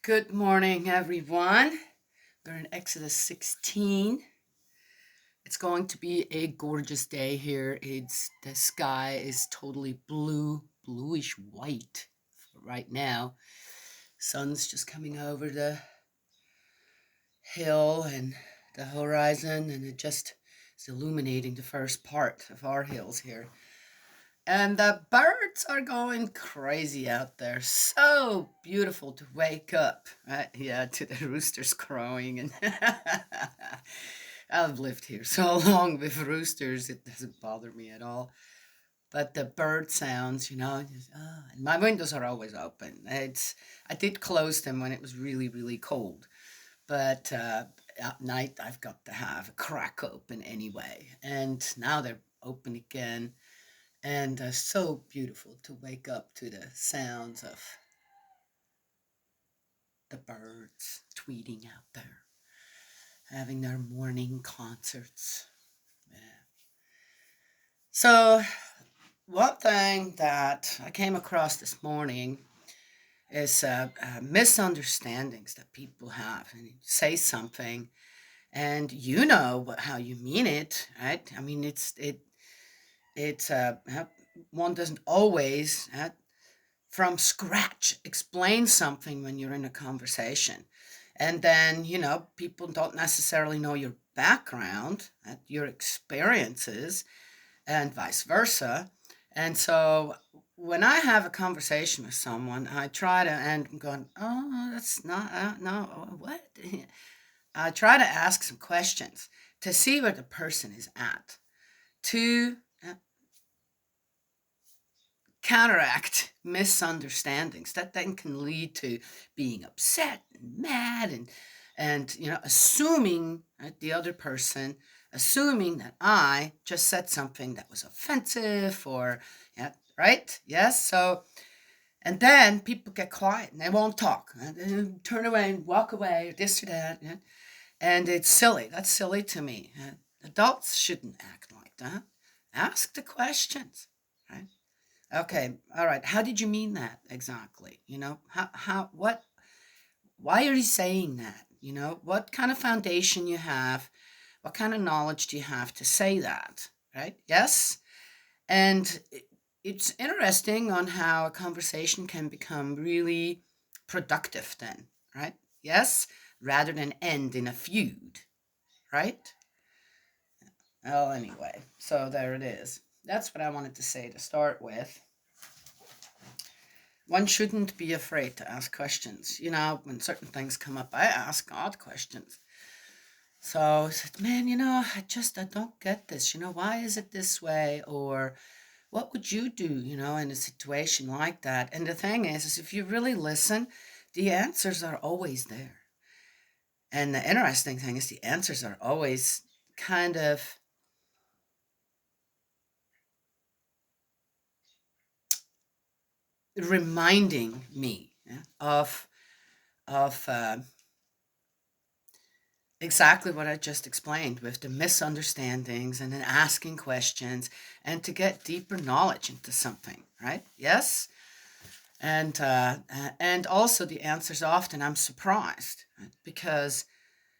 Good morning, everyone. We're in Exodus 16. It's going to be a gorgeous day here. The sky is totally blue, bluish white right now. Sun's just coming over the hill and the horizon, and it just is illuminating the first part of our hills here. And the birds are going crazy out there. So beautiful to wake up, right? Yeah, to the roosters crowing. And I've lived here so long with roosters, it doesn't bother me at all. But the bird sounds, and my windows are always open. I did close them when it was really, really cold. But at night, I've got to have a crack open anyway. And now they're open again, and so beautiful to wake up to the sounds of the birds tweeting out there, having their morning concerts. Yeah. So, one thing that I came across this morning is misunderstandings that people have. And you say something, and how you mean it, right? I mean, one doesn't always from scratch explain something when you're in a conversation. And then, people don't necessarily know your background, your experiences, and vice versa. And so when I have a conversation with someone, I try to, and I'm going, oh, that's not, no, what? I try to ask some questions to see where the person is at, to counteract misunderstandings that then can lead to being upset and mad, and assuming the other person, assuming that I just said something that was offensive, or yeah, right, yes. So, and then people get quiet and they won't talk, and they turn away and walk away, or this or that, yeah? And it's silly. That's silly to me. Adults shouldn't act like that. Ask the questions, right? Okay, all right. How did you mean that exactly? Why are you saying that? What kind of foundation you have? What kind of knowledge do you have to say that? Right? Yes? And it's interesting on how a conversation can become really productive then, right? Yes? Rather than end in a feud, right? Well, anyway, so there it is. That's what I wanted to say to start with. One shouldn't be afraid to ask questions. When certain things come up, I ask God questions. So I said, man, I don't get this. Why is it this way? Or what would you do, in a situation like that? And the thing is if you really listen, the answers are always there. And the interesting thing is the answers are always kind of reminding me, yeah, of exactly what I just explained, with the misunderstandings and then asking questions and to get deeper knowledge into something, right? Yes? And also the answers often I'm surprised, right? Because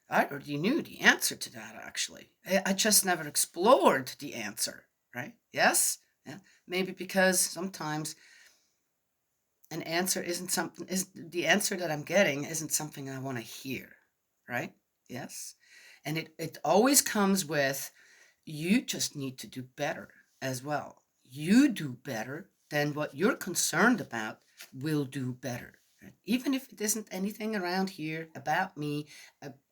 I already knew the answer to that, actually. I just never explored the answer, right? Yes? Yeah. Maybe because sometimes an answer isn't something, is the answer that I'm getting isn't something I want to hear, right? Yes. And it always comes with, you just need to do better as well. You do better, then what you're concerned about will do better. Right? Even if it isn't anything around here about me,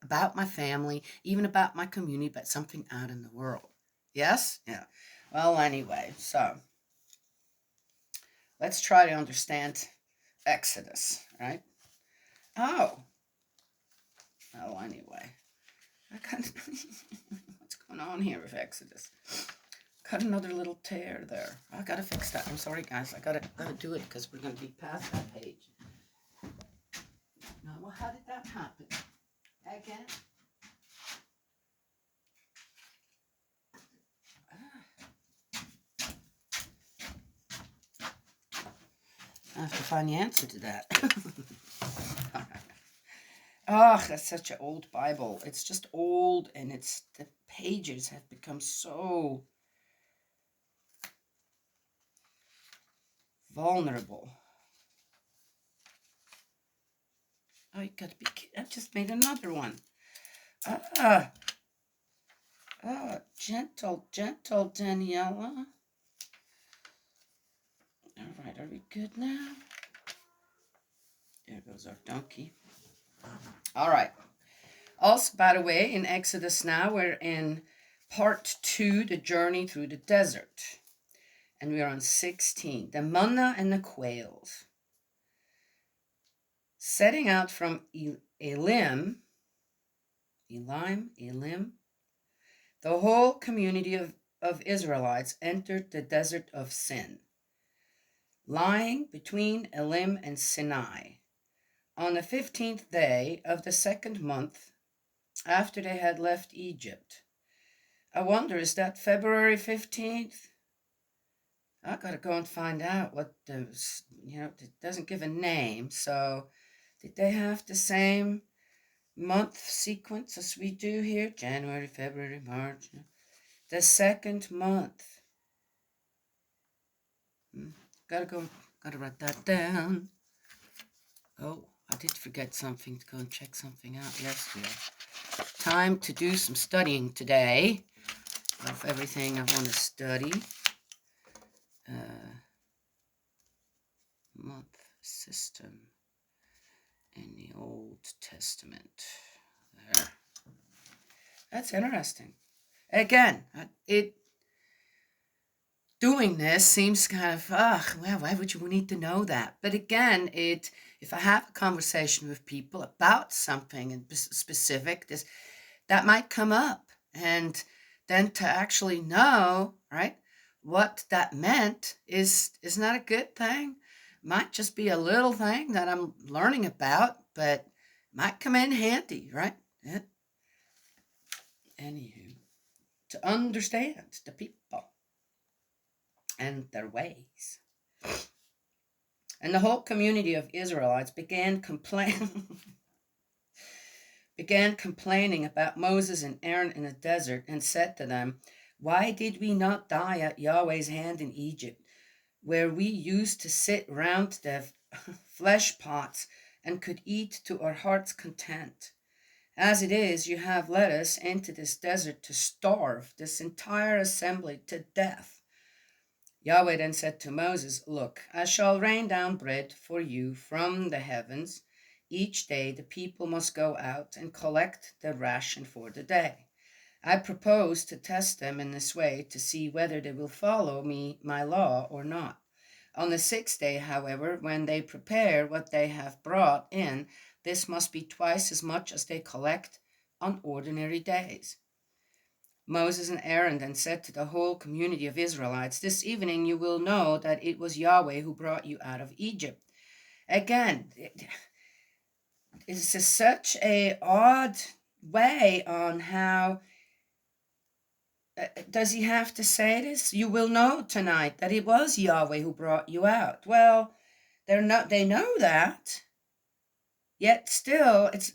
about my family, even about my community, but something out in the world. Yes? Yeah. Well, anyway, so let's try to understand Exodus, right? Oh, well, anyway. I kind of what's going on here with Exodus? Cut another little tear there. I gotta fix that. I'm sorry, guys. I gotta do it because we're gonna be past that page. Now, well, how did that happen? Again? I have to find the answer to that. All right. Oh, that's such an old Bible. It's just old, and the pages have become so vulnerable. Oh, you got to be kidding. I just made another one. Ah, gentle, gentle, Daniela. All right, are we good now? There goes our donkey. All right. Also, by the way, in Exodus now, we're in part 2, the journey through the desert. And we're on 16, the manna and the quails. Setting out from Elim, the whole community of Israelites entered the desert of Sin, lying between Elim and Sinai, on the 15th day of the second month after they had left Egypt. I wonder, is that February 15th? I gotta go and find out what those, it doesn't give a name. So, did they have the same month sequence as we do here? January, February, March. The second month. Gotta write that down. Oh, I did forget something to go and check something out. Yes, dear. Time to do some studying today of everything I want to study. Month system in the Old Testament. There. That's interesting. Again, doing this seems kind of, well, why would you need to know that? But again, if I have a conversation with people about something in specific, that might come up, and then to actually know, right, what that meant is not a good thing. Might just be a little thing that I'm learning about, but might come in handy, right? Yeah. Anywho, to understand the people and their ways. And the whole community of Israelites began complaining about Moses and Aaron in the desert, and said to them, "Why did we not die at Yahweh's hand in Egypt, where we used to sit round the flesh pots and could eat to our heart's content? As it is, you have led us into this desert to starve this entire assembly to death." Yahweh then said to Moses, "Look, I shall rain down bread for you from the heavens. Each day the people must go out and collect their ration for the day. I propose to test them in this way to see whether they will follow my law or not. On the 6th day, however, when they prepare what they have brought in, this must be twice as much as they collect on ordinary days." Moses and Aaron then said to the whole community of Israelites, "This evening you will know that it was Yahweh who brought you out of Egypt." Again, it's such a odd way on how does he have to say this? You will know tonight that it was Yahweh who brought you out. Well, they know that, yet still it's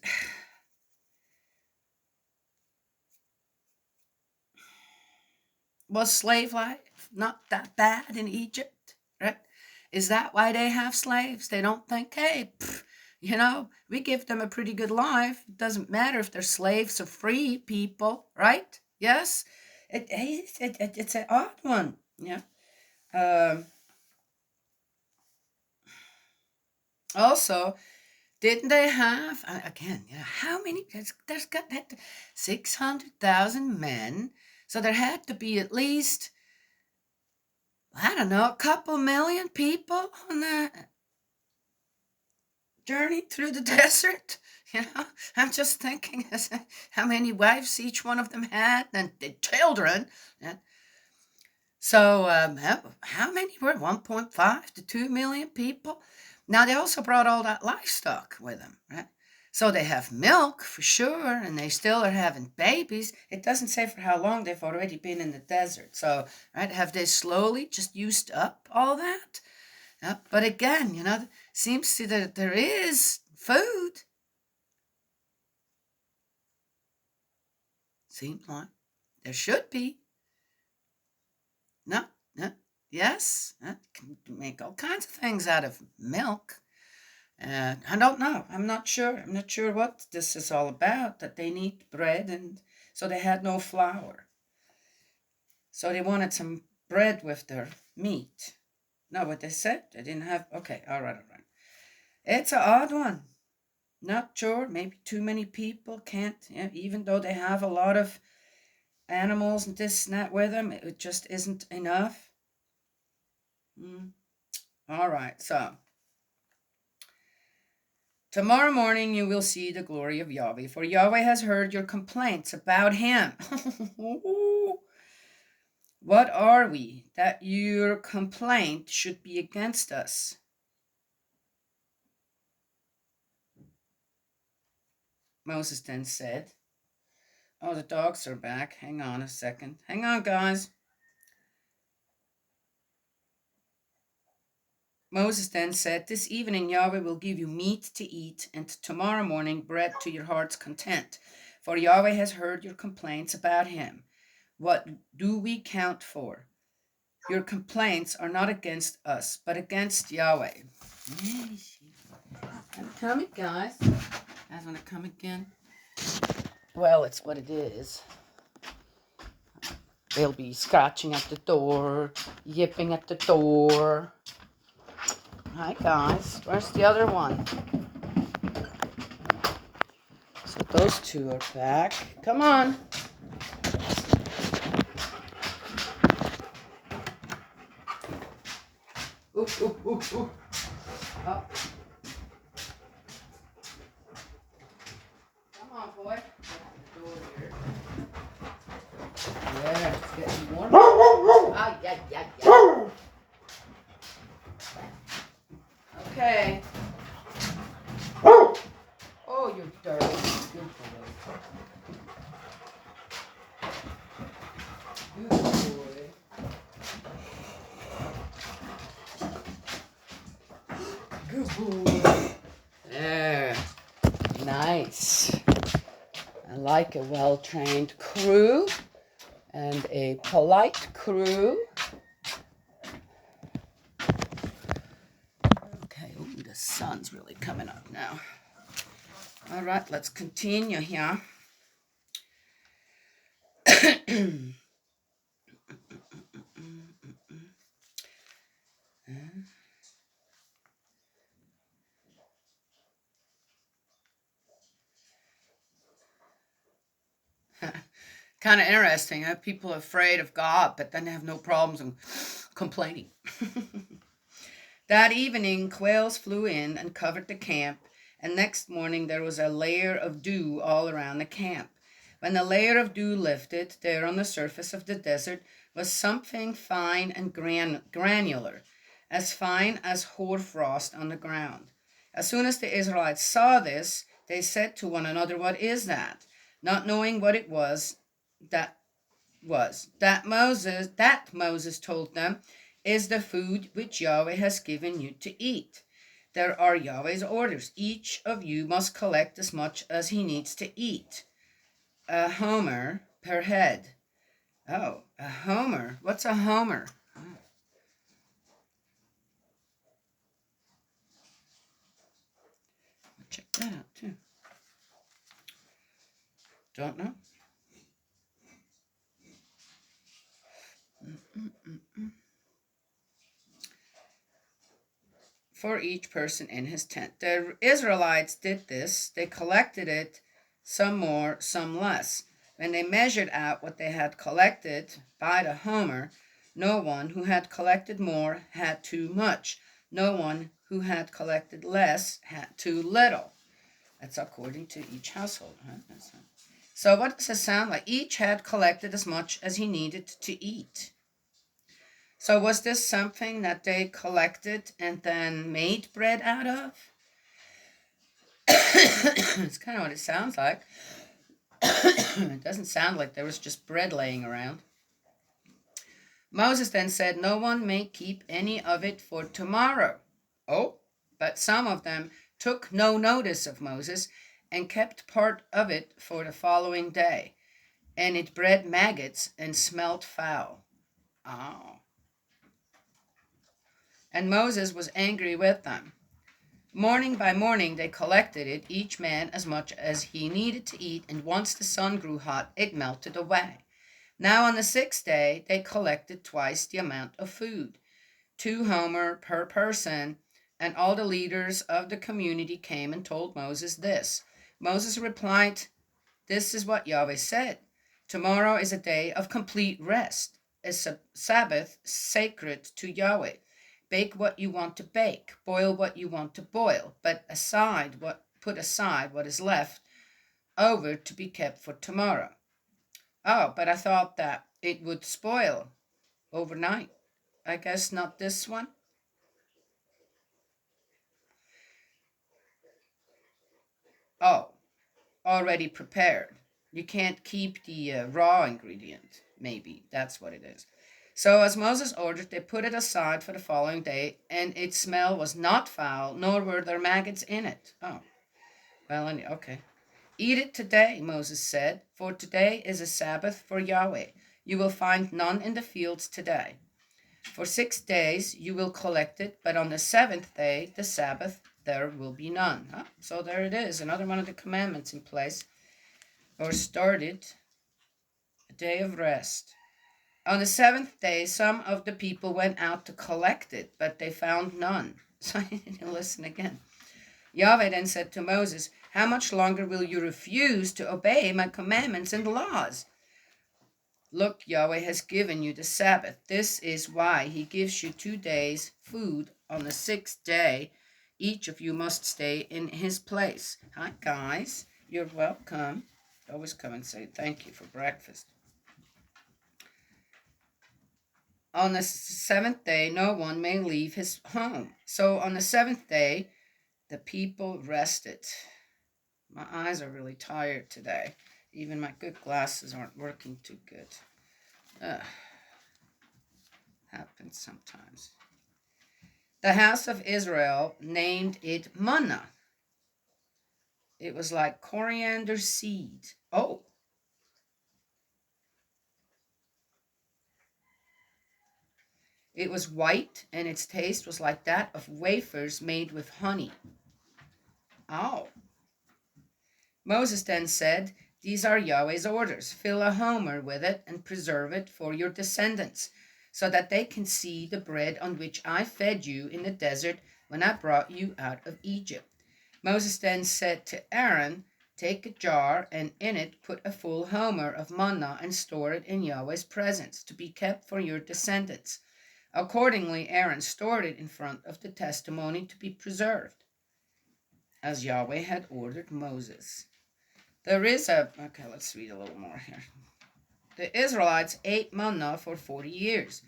was slave life not that bad in Egypt, right? Is that why they have slaves? They don't think, hey, we give them a pretty good life. It doesn't matter if they're slaves or free people, right? Yes? It's an odd one, yeah. Also, didn't they have, again, how many? There's got 600,000 men. So there had to be at least, I don't know, a couple million people on the journey through the desert. I'm just thinking how many wives each one of them had, and the children. So how many were 1.5 to 2 million people? Now they also brought all that livestock with them, right? So they have milk for sure, and they still are having babies. It doesn't say for how long they've already been in the desert. So, right, have they slowly just used up all that? But again, seems to that there is food. Seems like there should be. No, no, yes, can make all kinds of things out of milk. I don't know. I'm not sure. I'm not sure what this is all about. That they need bread, and so they had no flour. So they wanted some bread with their meat. No, what they said they didn't have. Okay, all right, all right. It's an odd one. Not sure. Maybe too many people can't. Yeah, even though they have a lot of animals and this and that with them, it just isn't enough. All right. So tomorrow morning you will see the glory of Yahweh, for Yahweh has heard your complaints about him. What are we that your complaint should be against us? Moses then said, oh, the dogs are back. Hang on a second. Hang on, guys. Moses then said, this evening Yahweh will give you meat to eat, and tomorrow morning bread to your heart's content. For Yahweh has heard your complaints about him. What do we count for? Your complaints are not against us, but against Yahweh. I'm coming, guys. Guys want to come again? Well, it's what it is. They'll be scratching at the door, yipping at the door. Hi, guys. Where's the other one? So those two are back. Come on. Oop, oop, oop, oop. Oh. Come on, boy. Get the door here. Yeah, it's getting warm. Ah, yeah, yeah, yeah. Okay. Oh, you're dirty. Good boy. Good boy. Good boy. There. Nice. I like a well-trained crew and a polite crew. Okay, ooh, the sun's really coming up now. All right, let's continue here. Kind of interesting. Huh? People are afraid of God, but then have no problems and complaining. That evening, quails flew in and covered the camp, and next morning there was a layer of dew all around the camp. When the layer of dew lifted, there on the surface of the desert was something fine and granular, as fine as hoarfrost on the ground. As soon as the Israelites saw this, they said to one another, what is that? Not knowing what it was, that Moses told them, is the food which Yahweh has given you to eat. There are Yahweh's orders. Each of you must collect as much as he needs to eat. A homer per head. Oh, a homer. What's a homer? Oh. I'll check that out too. Don't know. For each person in his tent. The Israelites did this. They collected it, some more, some less. When they measured out what they had collected by the homer, no one who had collected more had too much. No one who had collected less had too little. That's according to each household. Huh? So what does it sound like? Each had collected as much as he needed to eat. So was this something that they collected and then made bread out of? It's kind of what it sounds like. It doesn't sound like there was just bread laying around. Moses then said, no one may keep any of it for tomorrow. Oh, but some of them took no notice of Moses and kept part of it for the following day. and it bred maggots and smelt foul. Oh. And Moses was angry with them. Morning by morning they collected it, each man as much as he needed to eat, and once the sun grew hot, it melted away. Now on the sixth day they collected twice the amount of food, 2 homer per person, and all the leaders of the community came and told Moses this. Moses replied, "This is what Yahweh said. Tomorrow is a day of complete rest, a Sabbath sacred to Yahweh. Bake what you want to bake, boil what you want to boil, but put aside what is left over to be kept for tomorrow." Oh, but I thought that it would spoil overnight. I guess not this one. Oh, already prepared. You can't keep the raw ingredient. Maybe that's what it is. So, as Moses ordered, they put it aside for the following day, and its smell was not foul, nor were there maggots in it. Oh, well, okay. "Eat it today," Moses said, "for today is a Sabbath for Yahweh. You will find none in the fields today. For 6 days you will collect it, but on the seventh day, the Sabbath, there will be none." Oh, so there it is, another one of the commandments in place, or started, a day of rest. On the seventh day, some of the people went out to collect it, but they found none. So I need to listen again. Yahweh then said to Moses, "How much longer will you refuse to obey my commandments and laws? Look, Yahweh has given you the Sabbath. This is why he gives you 2 days' food on the sixth day. Each of you must stay in his place." Hi, guys. You're welcome. Always come and say thank you for breakfast. On the seventh day, no one may leave his home. So on the seventh day, the people rested. My eyes are really tired today. Even my good glasses aren't working too good. Happens sometimes. The house of Israel named it Manna. It was like coriander seed. Oh. It was white, and its taste was like that of wafers made with honey. Oh. Moses then said, "These are Yahweh's orders. Fill a homer with it and preserve it for your descendants, so that they can see the bread on which I fed you in the desert when I brought you out of Egypt." Moses then said to Aaron, "Take a jar, and in it put a full homer of manna and store it in Yahweh's presence, to be kept for your descendants." Accordingly, Aaron stored it in front of the testimony to be preserved, as Yahweh had ordered Moses. Okay, let's read a little more here. The Israelites ate manna for 40 years.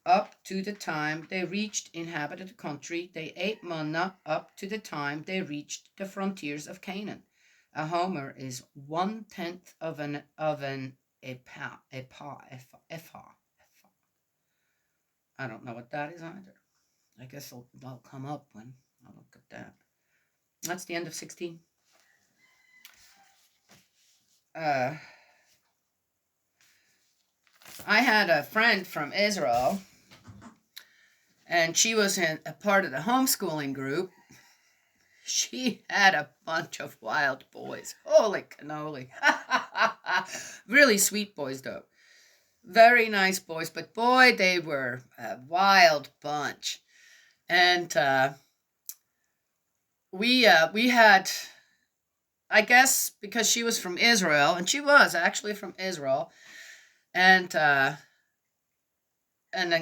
Up to the time they reached inhabited country, they ate manna up to the time they reached the frontiers of Canaan. A homer is 1/10 of an ephah. I don't know what that is either. I guess it'll come up when I look at that. That's the end of 16. I had a friend from Israel, and she was in a part of the homeschooling group. She had a bunch of wild boys. Holy cannoli. Really sweet boys, though. Very nice boys, but boy, they were a wild bunch. And we had, I guess, because she was from Israel, and she was actually from Israel, and then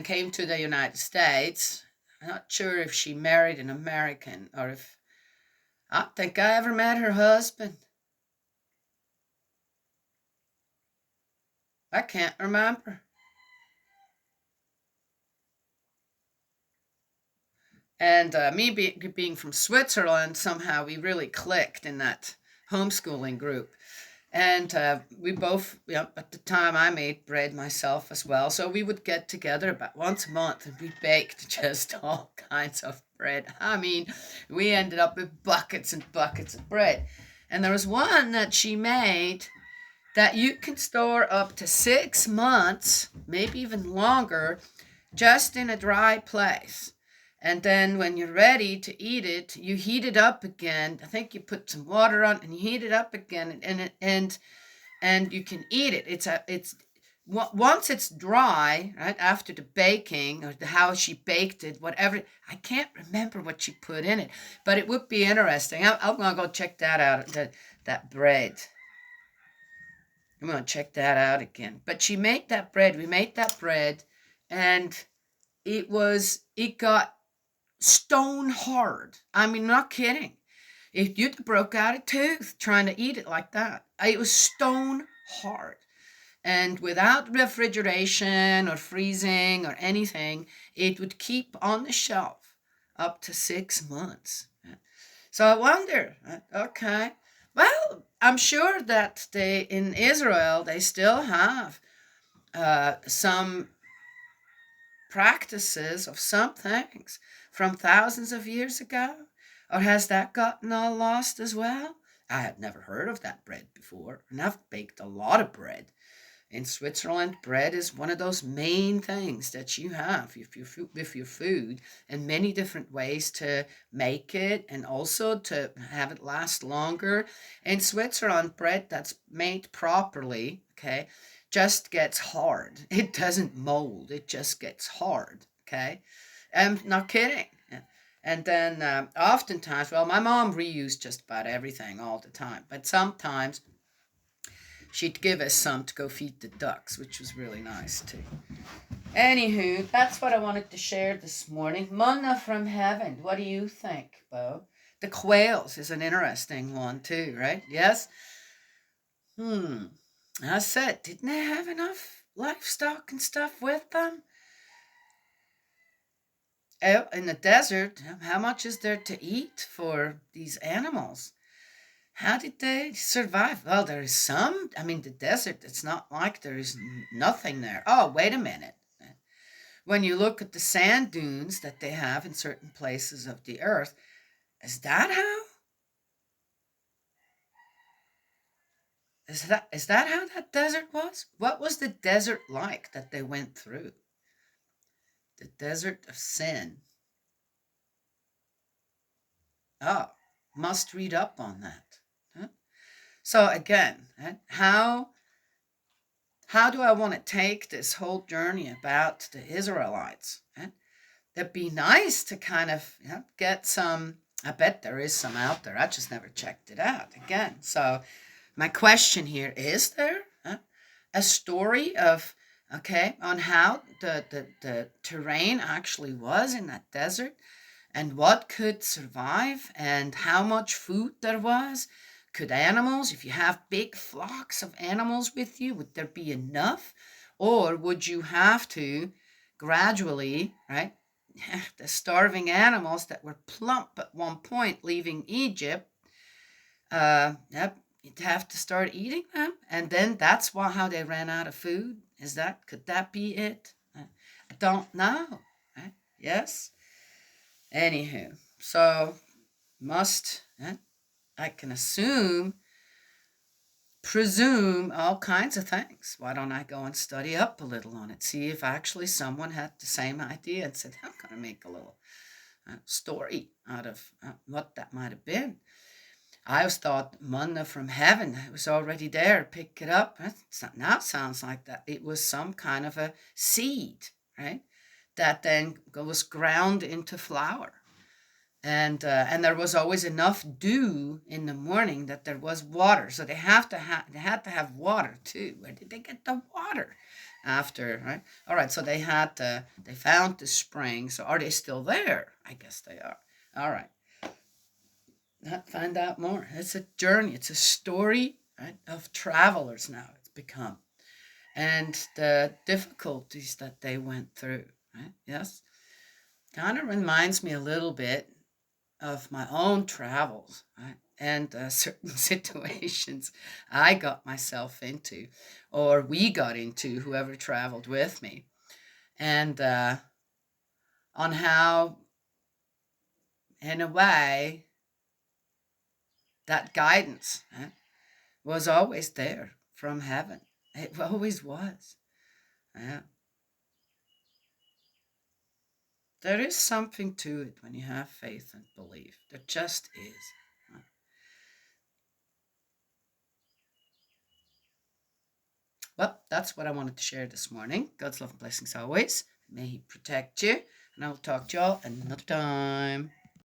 came to the United States. I'm not sure if she married an American or if I don't think I ever met her husband. I can't remember. And me being from Switzerland, somehow we really clicked in that homeschooling group. And we both, at the time I made bread myself as well. So we would get together about once a month and we baked just all kinds of bread. I mean, we ended up with buckets and buckets of bread. And there was one that she made that you can store up to 6 months, maybe even longer, just in a dry place. And then when you're ready to eat it, you heat it up again. I think you put some water on and you heat it up again, and you can eat it. It's once it's dry, right after the baking or how she baked it, whatever. I can't remember what she put in it, but it would be interesting. I'm gonna go check that out. That bread. I'm gonna check that out again. But she made that bread. We made that bread, and it got stone hard. I mean, not kidding. If you'd broke out a tooth trying to eat it like that, it was stone hard. And without refrigeration or freezing or anything, it would keep on the shelf up to 6 months. So I wonder, okay, well, I'm sure that in Israel they still have some practices of some things from thousands of years ago? Or has that gotten all lost as well? I had never heard of that bread before, and I've baked a lot of bread. In Switzerland, bread is one of those main things that you have with your food, and many different ways to make it and also to have it last longer. In Switzerland, bread that's made properly, okay, just gets hard. It doesn't mold, it just gets hard, okay? I'm not kidding. And then oftentimes, well, my mom reused just about everything all the time, but sometimes she'd give us some to go feed the ducks, which was really nice too. Anywho, that's what I wanted to share this morning. Manna from heaven. What do you think, Bo? The quails is an interesting one too, right? Yes? I said, didn't they have enough livestock and stuff with them? Oh, in the desert, how much is there to eat for these animals? How did they survive? Well, there is some. I mean, the desert, it's not like there is nothing there. Oh, wait a minute. When you look at the sand dunes that they have in certain places of the earth, is that how? Is that how that desert was? What was the desert like that they went through? The desert of sin. Oh, must read up on that. Huh? So again, how do I want to take this whole journey about the Israelites? It'd be nice to kind of get some. I bet there is some out there. I just never checked it out again. So my question here is there a story of on how the terrain actually was in that desert and what could survive and how much food there was? Could animals, if you have big flocks of animals with you, would there be enough? Or would you have to gradually, right? The starving animals that were plump at one point leaving Egypt, you'd have to start eating them, and then that's how they ran out of food. Could that be it? I don't know. Right? Yes. Anywho, so must I can presume all kinds of things. Why don't I go and study up a little on it, see if actually someone had the same idea and said, I'm going to make a little story out of what that might have been. I always thought manna from heaven, it was already there, pick it up. Now it sounds like that it was some kind of a seed, right? That then was ground into flour. And there was always enough dew in the morning that there was water. So they had to have water too. Where did they get the water after? Right. All right. So they found the spring. So are they still there? I guess they are. All right. Find out more. It's a journey. It's a story, right, of travelers now. It's become, and the difficulties that they went through. Right. Yes. Kind of reminds me a little bit of my own travels, right? And certain situations I got myself into, or we got into, whoever traveled with me, and on how, in a way, that guidance was always there from heaven. It always was. Yeah. There is something to it when you have faith and belief. There just is. Well, that's what I wanted to share this morning. God's love and blessings always. May He protect you. And I'll talk to y'all another time.